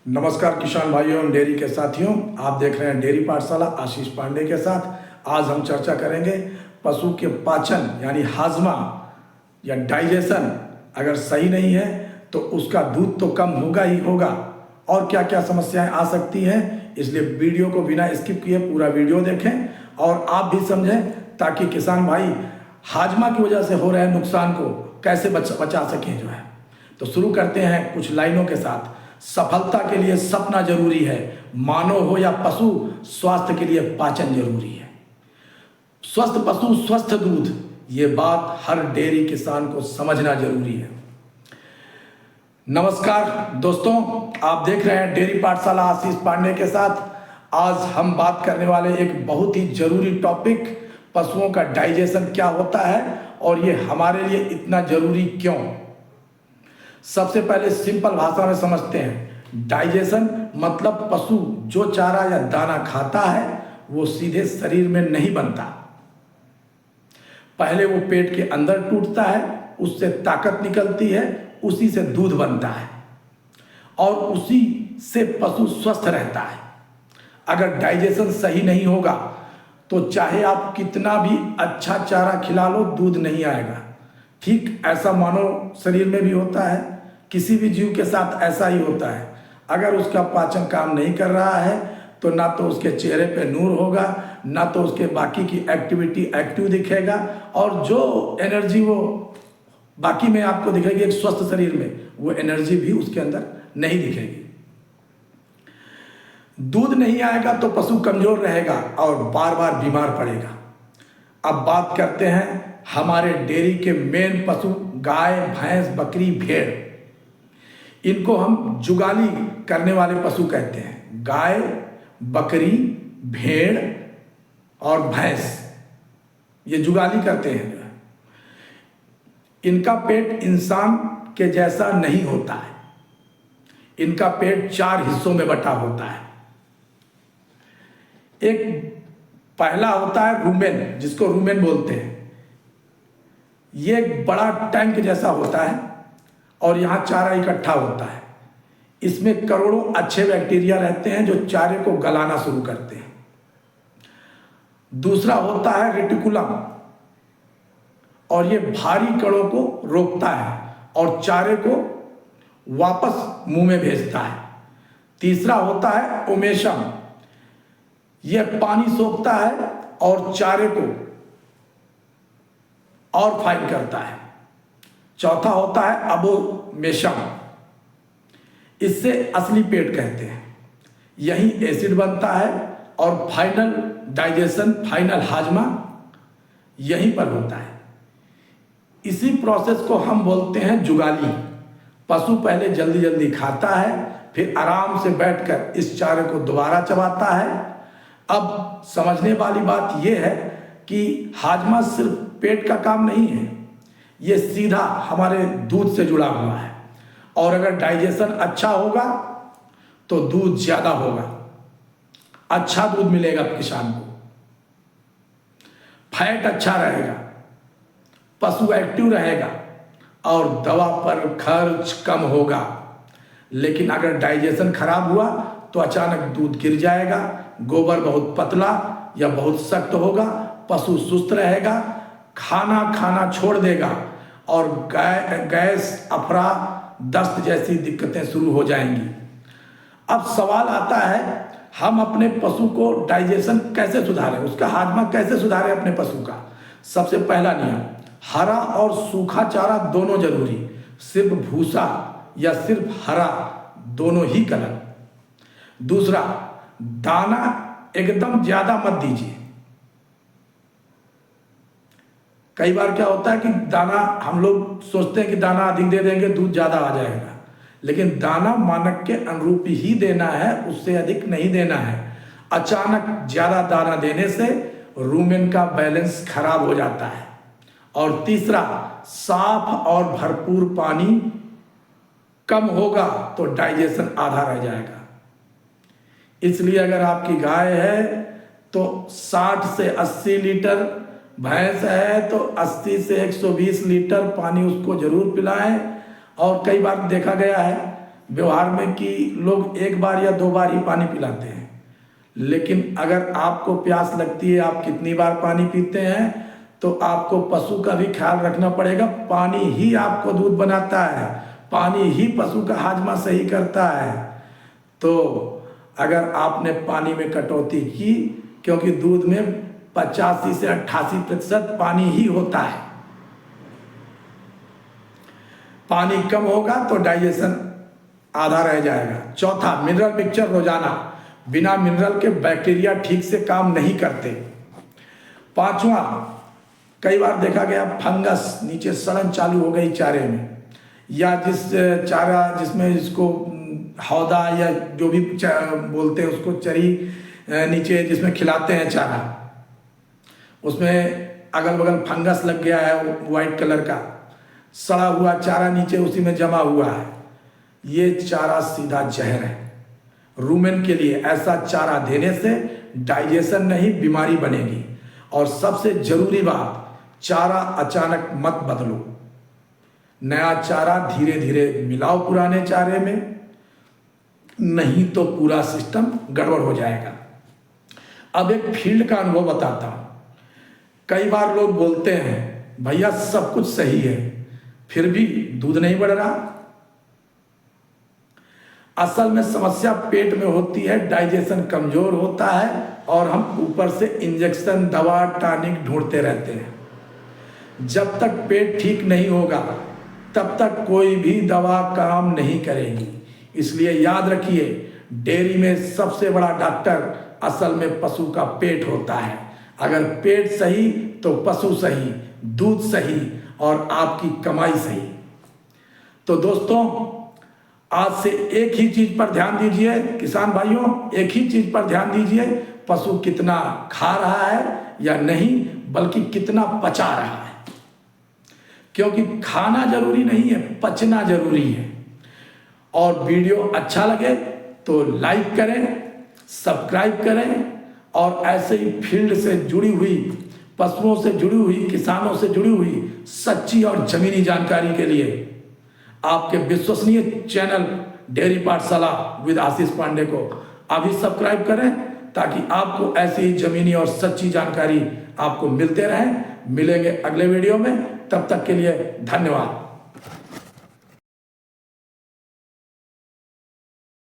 नमस्कार किसान भाइयों एवं डेयरी के साथियों, आप देख रहे हैं डेयरी पाठशाला आशीष पांडे के साथ। आज हम चर्चा करेंगे पशु के पाचन यानी हाजमा या डाइजेशन अगर सही नहीं है तो उसका दूध तो कम होगा ही होगा और क्या क्या समस्याएं आ सकती हैं। इसलिए वीडियो को बिना स्किप किए पूरा वीडियो देखें और आप भी समझें ताकि किसान भाई हाजमा की वजह से हो रहे नुकसान को कैसे बचा सकें जो है। तो शुरू करते हैं कुछ लाइनों के साथ। सफलता के लिए सपना जरूरी है, मानव हो या पशु, स्वास्थ्य के लिए पाचन जरूरी है। स्वस्थ पशु स्वस्थ दूध, ये बात हर डेयरी किसान को समझना जरूरी है। नमस्कार दोस्तों, आप देख रहे हैं डेयरी पाठशाला आशीष पांडे के साथ। आज हम बात करने वाले एक बहुत ही जरूरी टॉपिक, पशुओं का डाइजेशन क्या होता है और ये हमारे लिए इतना जरूरी क्यों। सबसे पहले सिंपल भाषा में समझते हैं। डाइजेशन मतलब पशु जो चारा या दाना खाता है वो सीधे शरीर में नहीं बनता, पहले वो पेट के अंदर टूटता है, उससे ताकत निकलती है, उसी से दूध बनता है और उसी से पशु स्वस्थ रहता है। अगर डाइजेशन सही नहीं होगा तो चाहे आप कितना भी अच्छा चारा खिला लो, दूध नहीं आएगा। ठीक ऐसा मानव शरीर में भी होता है, किसी भी जीव के साथ ऐसा ही होता है। अगर उसका पाचन काम नहीं कर रहा है तो ना तो उसके चेहरे पे नूर होगा, ना तो उसके बाकी की एक्टिविटी एक्टिव दिखेगा और जो एनर्जी वो बाकी में आपको दिखेगी एक स्वस्थ शरीर में, वो एनर्जी भी उसके अंदर नहीं दिखेगी। दूध नहीं आएगा तो पशु कमजोर रहेगा और बार बार बीमार पड़ेगा। अब बात करते हैं हमारे डेयरी के मेन पशु, गाय, भैंस, बकरी, भेड़। इनको हम जुगाली करने वाले पशु कहते हैं। गाय, बकरी, भेड़ और भैंस ये जुगाली करते हैं। इनका पेट इंसान के जैसा नहीं होता है। इनका पेट 4 हिस्सों में बटा होता है। एक पहला होता है रूमेन, जिसको रूमेन बोलते हैं। ये एक बड़ा टैंक जैसा होता है और यहाँ चारा इकट्ठा होता है। इसमें करोड़ों अच्छे बैक्टीरिया रहते हैं जो चारे को गलाना शुरू करते हैं। दूसरा होता है रेटिकुलम और ये भारी कणों को रोकता है और चारे को वापस मुंह में भेजता है। तीसरा होता है ओमेशम, यह पानी सोखता है और चारे को और फाइन करता है। चौथा होता है अबोमेशम, इससे असली पेट कहते हैं। यही एसिड बनता है और फाइनल डाइजेशन, फाइनल हाजमा यहीं पर होता है। इसी प्रोसेस को हम बोलते हैं जुगाली। पशु पहले जल्दी जल्दी खाता है, फिर आराम से बैठकर इस चारे को दोबारा चबाता है। अब समझने वाली बात यह है कि हाजमा सिर्फ पेट का काम नहीं है, ये सीधा हमारे दूध से जुड़ा हुआ है और अगर डाइजेशन अच्छा होगा तो दूध ज्यादा होगा, अच्छा दूध मिलेगा किसान को, फैट अच्छा रहेगा, पशु एक्टिव रहेगा और दवा पर खर्च कम होगा। लेकिन अगर डाइजेशन खराब हुआ तो अचानक दूध गिर जाएगा, गोबर बहुत पतला या बहुत सख्त होगा, पशु सुस्त रहेगा, खाना खाना छोड़ देगा और गैस, अफरा, दस्त जैसी दिक्कतें शुरू हो जाएंगी। अब सवाल आता है, हम अपने पशु को डाइजेशन कैसे सुधारें, उसका हाजमा कैसे सुधारें अपने पशु का। सबसे पहला नियम, हरा और सूखा चारा दोनों जरूरी, सिर्फ भूसा या सिर्फ हरा दोनों ही गलत। दूसरा, दाना एकदम ज्यादा मत दीजिए। कई बार क्या होता है कि दाना, हम लोग सोचते हैं कि दाना अधिक दे देंगे दूध ज्यादा आ जाएगा, लेकिन दाना मानक के अनुरूप ही देना है, उससे अधिक नहीं देना है। अचानक ज्यादा दाना देने से रूमेन का बैलेंस खराब हो जाता है। और तीसरा, साफ और भरपूर पानी, कम होगा तो डाइजेशन आधा रह जाएगा। इसलिए अगर आपकी गाय है तो 60 से 80 लीटर, भैंस है तो 80 से 120 लीटर पानी उसको जरूर पिलाएं। और कई बार देखा गया है व्यवहार में कि लोग एक बार या 2 बार ही पानी पिलाते हैं, लेकिन अगर आपको प्यास लगती है, आप कितनी बार पानी पीते हैं, तो आपको पशु का भी ख्याल रखना पड़ेगा। पानी ही आपको दूध बनाता है, पानी ही पशु का हाजमा सही करता है। तो अगर आपने पानी में कटौती की, क्योंकि दूध में 85 से 88% पानी ही होता है, पानी कम होगा तो डाइजेशन आधा रह जाएगा। चौथा, मिनरल मिक्सचर रोजाना, बिना मिनरल के बैक्टीरिया ठीक से काम नहीं करते। पांचवा, कई बार देखा गया फंगस, नीचे सड़न चालू हो गई चारे में, या जिस चारा जिसमें इसको हौदा या जो भी बोलते हैं उसको, चरी नीचे जिसमें खिलाते हैं चारा, उसमें अगल बगल फंगस लग गया है, वाइट कलर का सड़ा हुआ चारा नीचे उसी में जमा हुआ है। ये चारा सीधा जहर है रूमेन के लिए। ऐसा चारा देने से डाइजेशन नहीं, बीमारी बनेगी। और सबसे जरूरी बात, चारा अचानक मत बदलो, नया चारा धीरे धीरे मिलाओ पुराने चारे में, नहीं तो पूरा सिस्टम गड़बड़ हो जाएगा। अब एक फील्ड का अनुभव बताता हूं। कई बार लोग बोलते हैं भैया सब कुछ सही है, फिर भी दूध नहीं बढ़ रहा। असल में समस्या पेट में होती है, डाइजेशन कमजोर होता है और हम ऊपर से इंजेक्शन, दवा, टॉनिक ढूंढते रहते हैं। जब तक पेट ठीक नहीं होगा तब तक कोई भी दवा काम नहीं करेगी। इसलिए याद रखिए, डेयरी में सबसे बड़ा डॉक्टर असल में पशु का पेट होता है। अगर पेट सही तो पशु सही, दूध सही और आपकी कमाई सही। तो दोस्तों, आज से एक ही चीज पर ध्यान दीजिए किसान भाइयों, एक ही चीज पर ध्यान दीजिए, पशु कितना खा रहा है या नहीं, बल्कि कितना पचा रहा है। क्योंकि खाना जरूरी नहीं है, पचना जरूरी है। और वीडियो अच्छा लगे तो लाइक करें, सब्सक्राइब करें, और ऐसे ही फील्ड से जुड़ी हुई, पशुओं से जुड़ी हुई, किसानों से जुड़ी हुई सच्ची और जमीनी जानकारी के लिए आपके विश्वसनीय चैनल डेयरी पाठशाला विद आशीष पांडे को अभी सब्सक्राइब करें, ताकि आपको ऐसी ही जमीनी और सच्ची जानकारी आपको मिलते रहे। मिलेंगे अगले वीडियो में, तब तक के लिए धन्यवाद।